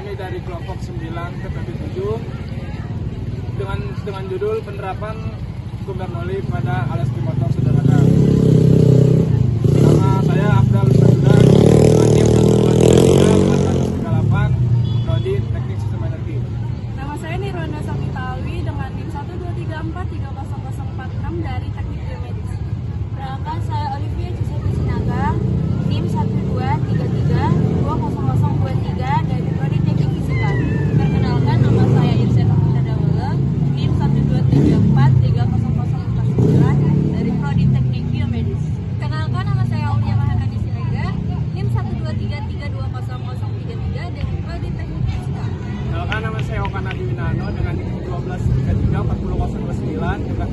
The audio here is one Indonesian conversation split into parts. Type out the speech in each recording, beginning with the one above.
kami dari kelompok 9 TPB 7 dengan judul penerapan hukum Bernoulli pada alat steam motor sederhana. Nama saya Afdal Sudah dengan NIM 1233 Prodi Teknik Sistem Energi. Nama saya Nirwana Samitali dengan NIM 123430046 dari Teknik Biomedis. Perkenalkan, saya Olivia Giuseppe Sinaga, NIM 123320023 dari Prodi Teknik Fisika. Perkenalkan, nama saya Irsen Dawala, NIM 123430049 dari Prodi Teknik Biomedis. Perkenalkan, nama saya Aulia Mahardani Siregar, NIM 123320033 dari Prodi Teknik Fisika. Kenalkan, nama saya Okan Adi Winano dengan NIM 123340029 juga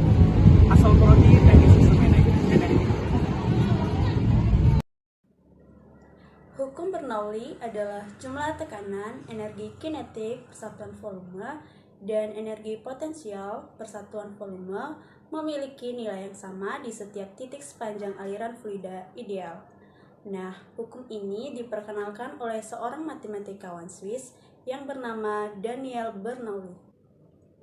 asal Prodi Teknik Sistem Energi. Hukum Bernoulli adalah jumlah tekanan, energi kinetik, persatuan volume, dan energi potensial, persatuan volume, memiliki nilai yang sama di setiap titik sepanjang aliran fluida ideal. Nah, hukum ini diperkenalkan oleh seorang matematikawan Swiss yang bernama Daniel Bernoulli.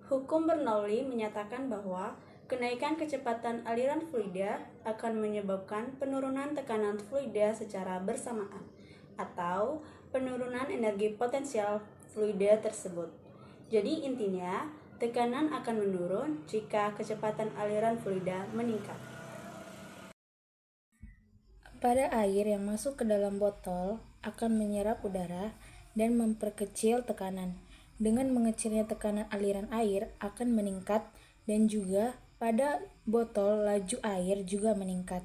Hukum Bernoulli menyatakan bahwa kenaikan kecepatan aliran fluida akan menyebabkan penurunan tekanan fluida secara bersamaan, atau penurunan energi potensial fluida tersebut. Jadi intinya, tekanan akan menurun jika kecepatan aliran fluida meningkat. Pada air yang masuk ke dalam botol akan menyerap udara dan memperkecil tekanan. Dengan mengecilnya tekanan aliran air akan meningkat, dan juga pada botol laju air juga meningkat.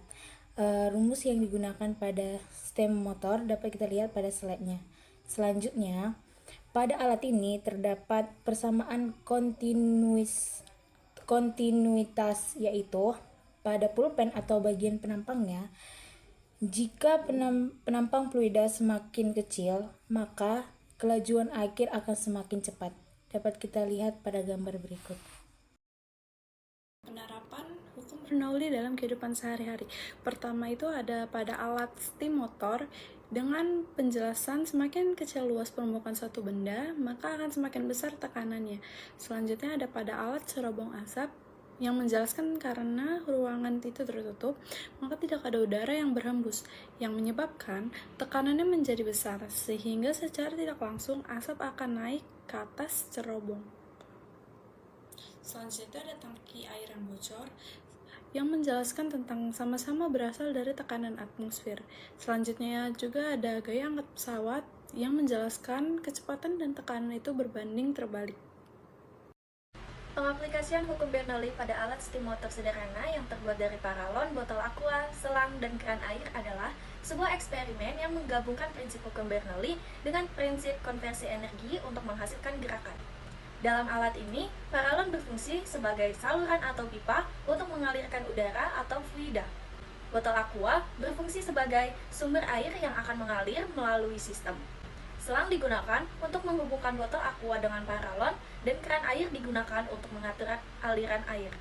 Rumus yang digunakan pada stem motor dapat kita lihat pada slide-nya. Selanjutnya, pada alat ini terdapat persamaan kontinuitas, yaitu pada pulpen atau bagian penampangnya, jika penampang fluida semakin kecil, maka kelajuan air akan semakin cepat. Dapat kita lihat pada gambar berikut. Penerapan hukum Bernoulli dalam kehidupan sehari-hari. Pertama itu ada pada alat steam motor dengan penjelasan semakin kecil luas permukaan suatu benda, maka akan semakin besar tekanannya. Selanjutnya ada pada alat cerobong asap yang menjelaskan karena ruangan itu tertutup, maka tidak ada udara yang berhembus, yang menyebabkan tekanannya menjadi besar, sehingga secara tidak langsung asap akan naik ke atas cerobong. Selanjutnya ada tangki air yang bocor yang menjelaskan tentang sama-sama berasal dari tekanan atmosfer. Selanjutnya juga ada gaya angkat pesawat yang menjelaskan kecepatan dan tekanan itu berbanding terbalik. Pengaplikasian hukum Bernoulli pada alat steam motor sederhana yang terbuat dari paralon, botol aqua, selang, dan keran air adalah sebuah eksperimen yang menggabungkan prinsip hukum Bernoulli dengan prinsip konversi energi untuk menghasilkan gerakan. Dalam alat ini, paralon berfungsi sebagai saluran atau pipa untuk mengalirkan udara atau fluida. Botol aqua berfungsi sebagai sumber air yang akan mengalir melalui sistem. Selang digunakan untuk menghubungkan botol aqua dengan paralon, dan keran air digunakan untuk mengatur aliran air.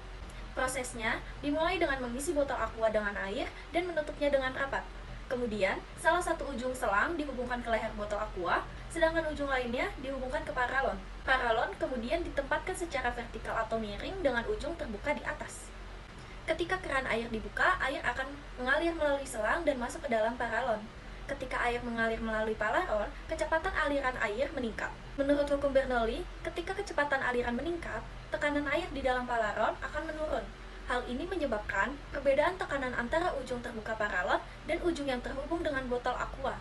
Prosesnya dimulai dengan mengisi botol aqua dengan air dan menutupnya dengan rapat. Kemudian, salah satu ujung selang dihubungkan ke leher botol aqua, sedangkan ujung lainnya dihubungkan ke paralon. Paralon kemudian ditempatkan secara vertikal atau miring dengan ujung terbuka di atas. Ketika keran air dibuka, air akan mengalir melalui selang dan masuk ke dalam paralon. Ketika air mengalir melalui paralon, kecepatan aliran air meningkat. Menurut hukum Bernoulli, ketika kecepatan aliran meningkat, tekanan air di dalam paralon akan menurun. Hal ini menyebabkan perbedaan tekanan antara ujung terbuka paralon dan ujung yang terhubung dengan botol aqua.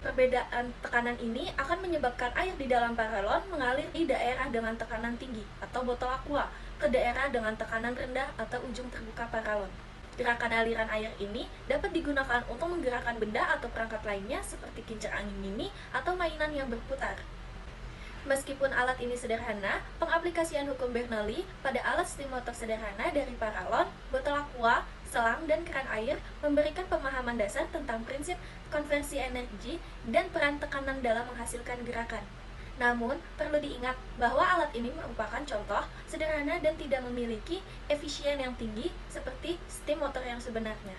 Perbedaan tekanan ini akan menyebabkan air di dalam paralon mengalir di daerah dengan tekanan tinggi atau botol aqua ke daerah dengan tekanan rendah atau ujung terbuka paralon. Gerakan aliran air ini dapat digunakan untuk menggerakkan benda atau perangkat lainnya seperti kincir angin mini atau mainan yang berputar. Meskipun alat ini sederhana, pengaplikasian hukum Bernoulli pada alat steam motor sederhana dari paralon, botol aqua, selang, dan keran air memberikan pemahaman dasar tentang prinsip konversi energi dan peran tekanan dalam menghasilkan gerakan. Namun, perlu diingat bahwa alat ini merupakan contoh sederhana dan tidak memiliki efisien yang tinggi seperti steam motor yang sebenarnya.